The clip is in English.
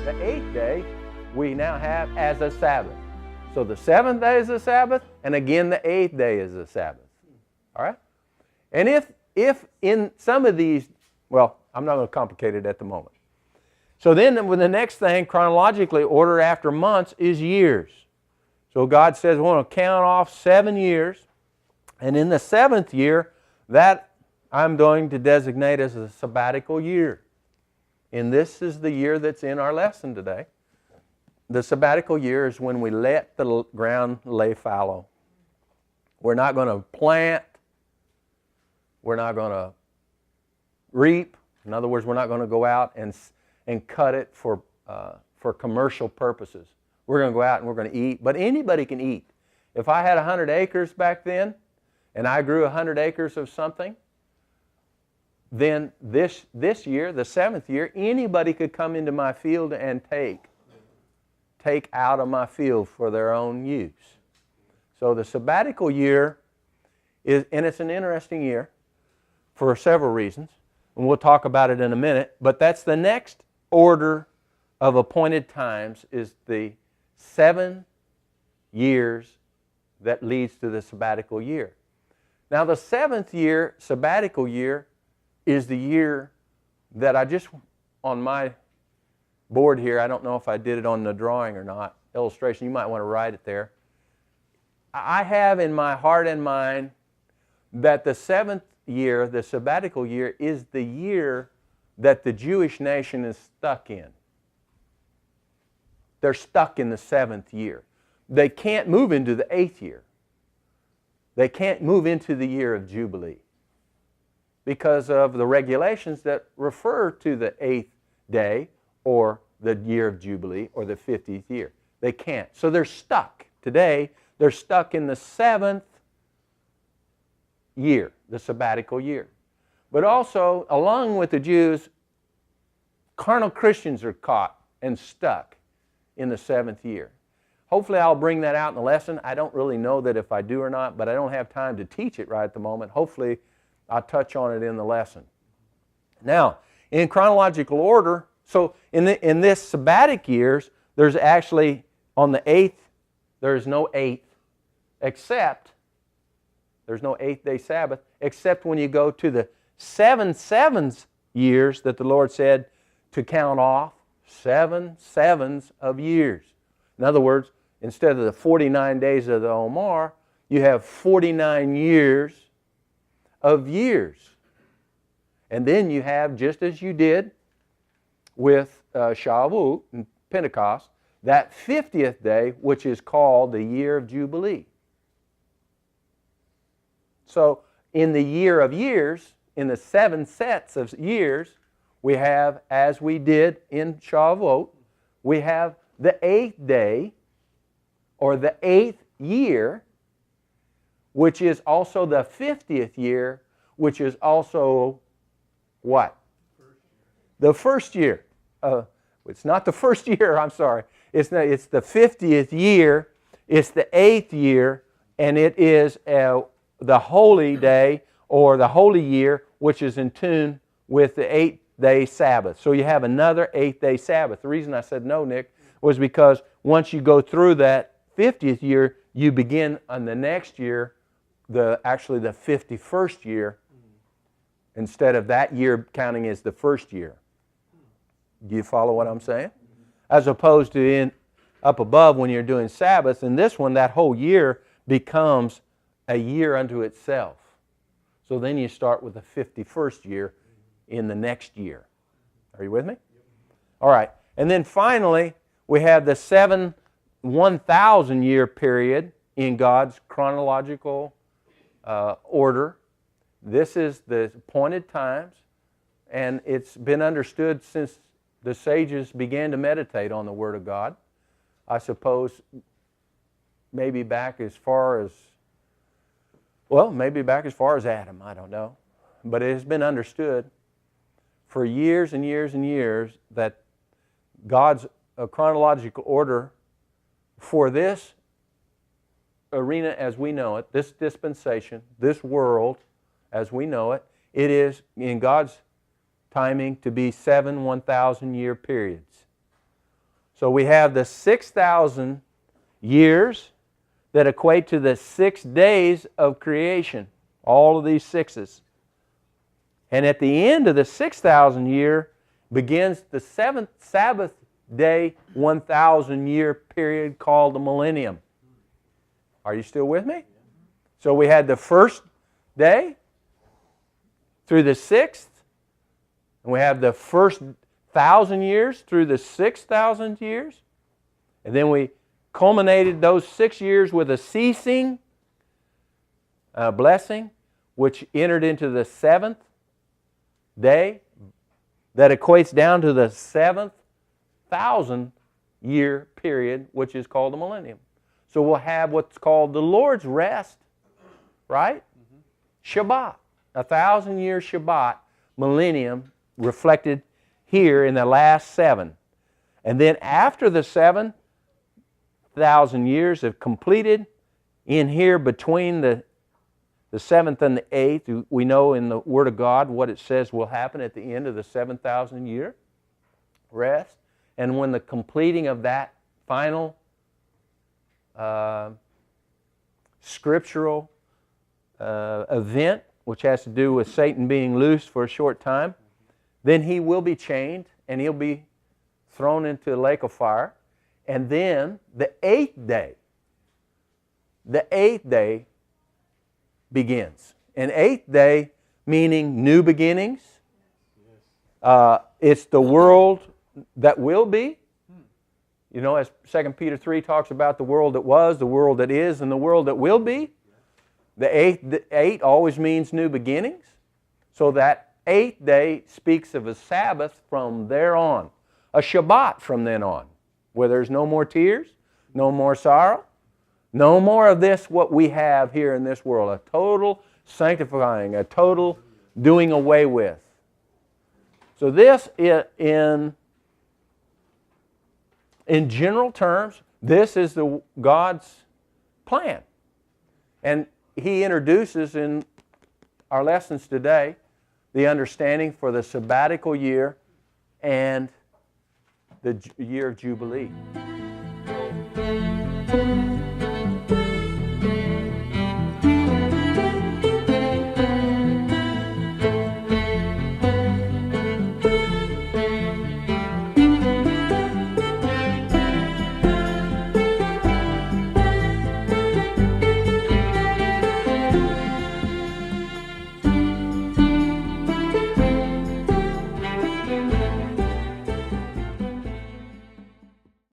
The 8th day we now have as a Sabbath. So the 7th day is a Sabbath, and again the 8th day is a Sabbath. All right? And if in some of these, well, I'm not going to complicate it at the moment. So then with the next thing, chronologically, order after months is years. So God says we want to count off 7 years, and in the 7th year, that I'm going to designate as a sabbatical year. And this is the year that's in our lesson today. The sabbatical year is when we let the ground lay fallow. We're not going to plant. We're not going to reap. In other words, we're not going to go out and cut it for commercial purposes. We're going to go out and we're going to eat. But anybody can eat. If I had 100 acres back then, and I grew 100 acres of something, then this year, the 7th year, anybody could come into my field and take out of my field for their own use. So the sabbatical year is, and it's an interesting year for several reasons, and we'll talk about it in a minute, but that's the next order of appointed times, is the 7 years that leads to the sabbatical year. Now the 7th year, sabbatical year, is the year that I just, on my board here, I don't know if I did it on the drawing or not, illustration, you might want to write it there. I have in my heart and mind that the 7th year, the sabbatical year, is the year that the Jewish nation is stuck in. They're stuck in the 7th year. They can't move into the 8th year. They can't move into the year of Jubilee because of the regulations that refer to the 8th day or the year of Jubilee or the 50th year. They can't. So they're stuck. Today, they're stuck in the 7th year, the sabbatical year. But also, along with the Jews, carnal Christians are caught and stuck in the 7th year. Hopefully I'll bring that out in the lesson. I don't really know that if I do or not, but I don't have time to teach it right at the moment. Hopefully I'll touch on it in the lesson. Now, in chronological order, so in this sabbatic years, there's actually, on the 8th, there's no 8th, except, there's no 8th day Sabbath, except when you go to the 7 sevens years that the Lord said to count off, 7 sevens of years. In other words, instead of the 49 days of the Omer, you have 49 years of years. And then you have, just as you did with Shavuot and Pentecost, that 50th day, which is called the year of Jubilee. So in the year of years, in the 7 sets of years, we have, as we did in Shavuot, we have the 8th day, or the 8th year, which is also the 50th year, which is also what? The first year. It's not the first year, I'm sorry. It's the 50th year, it's the 8th year, and it is the holy day, or the holy year, which is in tune with the 8th day Sabbath. So you have another 8th day Sabbath. The reason I said no, Nick, was because once you go through that 50th year, you begin on the next year, actually the 51st year, instead of that year counting as the first year. Do you follow what I'm saying? As opposed to up above when you're doing Sabbath, in this one, that whole year becomes a year unto itself. So then you start with the 51st year in the next year. Are you with me? All right. And then finally, we have the 7 1,000-year period in God's chronological order. This is the appointed times, and it's been understood since the sages began to meditate on the Word of God. I suppose maybe back as far as, Adam, I don't know. But it has been understood for years and years and years that God's chronological order for this arena as we know it, this dispensation, this world as we know it, it is in God's timing to be 7 1,000-year periods. So we have the 6,000 years that equate to the 6 days of creation. All of these sixes. And at the end of the 6,000 year begins the 7th Sabbath day 1,000 year period called the millennium. Are you still with me? So we had the first day through the 6th, and we have the first 1,000 years through the 6,000 years, and then we culminated those 6 years with a ceasing blessing, which entered into the 7th day that equates down to the 7th 1,000 year period, which is called the millennium. So we'll have what's called the Lord's rest, right? Shabbat, 1,000 year Shabbat, millennium, reflected here in the last 7. And then after the 7,000 years have completed, in here between the 7th and the 8th, we know in the Word of God what it says will happen at the end of the 7,000 year rest. And when the completing of that final scriptural event, which has to do with Satan being loose for a short time, then he will be chained and he'll be thrown into a lake of fire. And then the 8th day begins. An 8th day meaning new beginnings. It's the world that will be. You know, as 2 Peter 3 talks about the world that was, the world that is, and the world that will be. The 8 always means new beginnings. So that 8th day speaks of a Sabbath from there on. A Shabbat from then on. Where there's no more tears, no more sorrow, no more of this what we have here in this world. A total sanctifying, a total doing away with. So this in general terms, this is God's plan. And He introduces in our lessons today the understanding for the sabbatical year and the year of Jubilee.